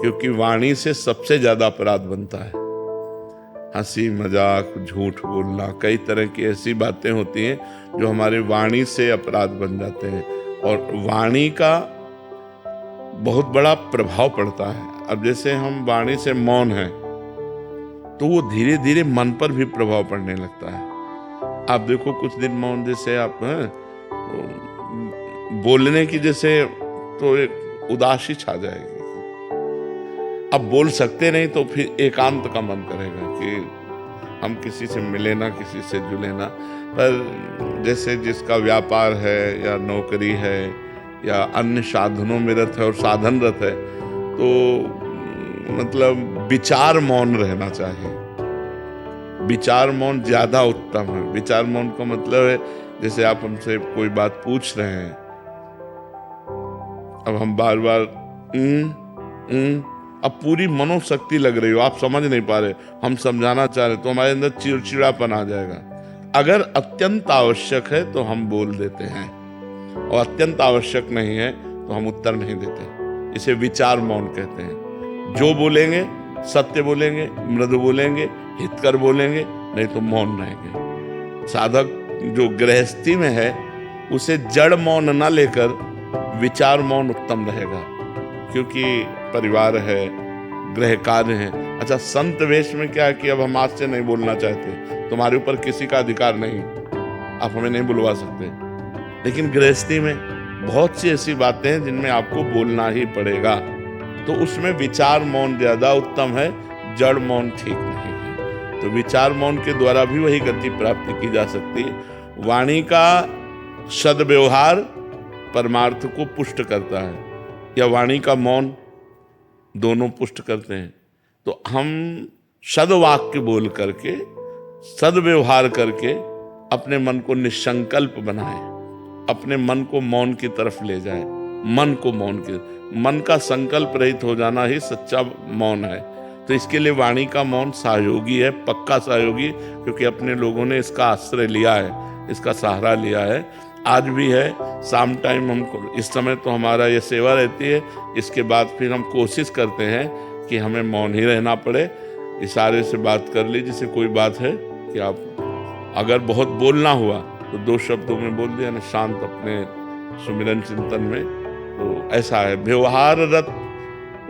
क्योंकि वाणी से सबसे ज्यादा अपराध बनता है। हंसी मजाक, झूठ बोलना, कई तरह की ऐसी बातें होती हैं जो हमारे वाणी से अपराध बन जाते हैं, और वाणी का बहुत बड़ा प्रभाव पड़ता है। अब जैसे हम वाणी से मौन हैं तो वो धीरे धीरे मन पर भी प्रभाव पड़ने लगता है। आप देखो कुछ दिन मौन, जैसे आप बोलने की जैसे तो एक उदासी छा जाएगी। अब बोल सकते नहीं तो फिर एकांत का मन करेगा कि हम किसी से मिले ना, किसी से जुले ना। पर जैसे जिसका व्यापार है या नौकरी है या अन्य साधनों में रत है और साधनरत है, तो मतलब विचार मौन रहना चाहिए। विचार मौन ज्यादा उत्तम है। विचार मौन का मतलब है जैसे आप हमसे कोई बात पूछ रहे हैं, अब हम बार बार अब पूरी मनोशक्ति लग रही हो, आप समझ नहीं पा रहे, हम समझाना चाह रहे, तो हमारे अंदर चिड़चिड़ापन आ जाएगा। अगर अत्यंत आवश्यक है तो हम बोल देते हैं, और अत्यंत आवश्यक नहीं है तो हम उत्तर नहीं देते। इसे विचार मौन कहते हैं। जो बोलेंगे सत्य बोलेंगे, मृदु बोलेंगे, हितकर बोलेंगे, नहीं तो मौन रहेंगे। साधक जो गृहस्थी में है उसे जड़ मौन ना लेकर विचार मौन उत्तम रहेगा, क्योंकि परिवार है, गृह कार्य है। अच्छा, संत वेश में क्या है कि अब हम आज से नहीं बोलना चाहते, तुम्हारे ऊपर किसी का अधिकार नहीं, आप हमें नहीं बुलवा सकते। लेकिन गृहस्थी में बहुत सी ऐसी बातें हैं जिनमें आपको बोलना ही पड़ेगा, तो उसमें विचार मौन ज्यादा उत्तम है, जड़ मौन ठीक नहीं है। तो विचार मौन के द्वारा भी वही गति प्राप्त की जा सकती है। वाणी का सद्व्यवहार परमार्थ को पुष्ट करता है, या वाणी का मौन, दोनों पुष्ट करते हैं। तो हम सद्वाक्य बोल करके, सद्व्यवहार करके अपने मन को निसंकल्प बनाएं, अपने मन को मौन की तरफ ले जाएं। मन का संकल्प रहित हो जाना ही सच्चा मौन है। तो इसके लिए वाणी का मौन सहयोगी है, पक्का सहयोगी, क्योंकि अपने लोगों ने इसका आश्रय लिया है, इसका सहारा लिया है, आज भी है। शाम टाइम हमको, इस समय तो हमारा ये सेवा रहती है, इसके बाद फिर हम कोशिश करते हैं कि हमें मौन ही रहना पड़े। इशारे से बात कर ली, जैसे कोई बात है कि आप अगर बहुत बोलना हुआ तो 2 शब्दों में बोल दिया ना, शांत अपने सुमिरन चिंतन में। तो ऐसा है, व्यवहाररत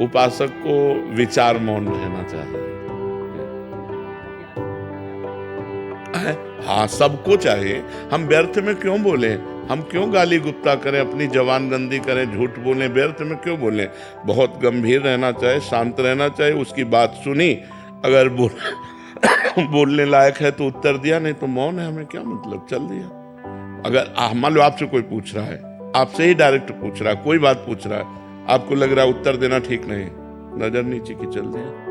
उपासक को विचार मौन रहना चाहिए। हाँ, सबको चाहिए। हम व्यर्थ में क्यों बोले, हम क्यों गाली गुप्ता करें, अपनी जवान गंदी करें, झूठ बोलें, व्यर्थ में क्यों बोलें। बहुत गंभीर रहना चाहिए, शांत रहना चाहिए। उसकी बात सुनी, अगर बोलने लायक है तो उत्तर दिया, नहीं तो मौन है, हमें क्या मतलब, चल दिया। अगर मान लो आपसे कोई पूछ रहा है, आपसे ही डायरेक्ट पूछ रहा है, कोई बात पूछ रहा है, आपको लग रहा है उत्तर देना ठीक नहीं, नजर नीचे की, चल दिया।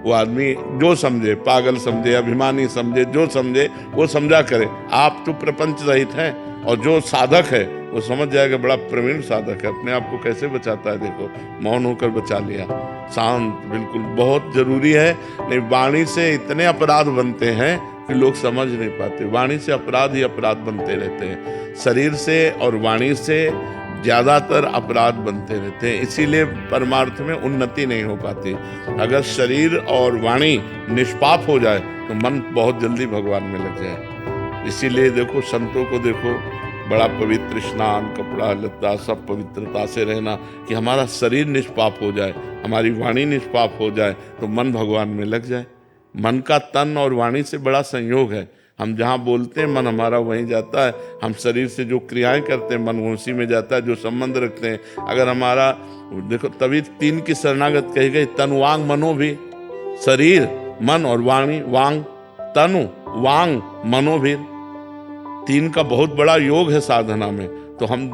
वो आदमी जो समझे, पागल समझे, अभिमानी समझे, जो समझे वो समझा करे। आप तो प्रपंच रहित हैं, और जो साधक है वो समझ जाएगा, बड़ा प्रवीण साधक है, अपने आप को कैसे बचाता है। देखो, मौन होकर बचा लिया, शांत, बिल्कुल बहुत जरूरी है। नहीं, वाणी से इतने अपराध बनते हैं कि लोग समझ नहीं पाते। वाणी से अपराध ही अपराध बनते रहते हैं, शरीर से और वाणी से ज्यादातर अपराध बनते रहते हैं। इसीलिए परमार्थ में उन्नति नहीं हो पाती। अगर शरीर और वाणी निष्पाप हो जाए तो मन बहुत जल्दी भगवान में लग जाए। इसीलिए देखो, संतों को देखो, बड़ा पवित्र स्नान, कपड़ा लत्ता सब पवित्रता से रहना, कि हमारा शरीर निष्पाप हो जाए, हमारी वाणी निष्पाप हो जाए, तो मन भगवान में लग जाए। मन का तन और वाणी से बड़ा संयोग है। हम जहाँ बोलते हैं मन हमारा वहीं जाता है, हम शरीर से जो क्रियाएं करते हैं मन उसी में जाता है, जो संबंध रखते हैं। अगर हमारा देखो, तभी 3 की शरणागत कही गई, तनु वांग मनो भी, शरीर मन और वाणी, वांग तनु वांग मनो भी, 3 का बहुत बड़ा योग है साधना में। तो हम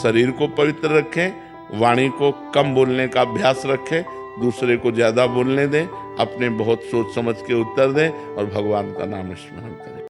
शरीर को पवित्र रखें, वाणी को कम बोलने का अभ्यास रखें, दूसरे को ज्यादा बोलने दें, अपने बहुत सोच समझ के उत्तर दें, और भगवान का नाम स्मरण करें।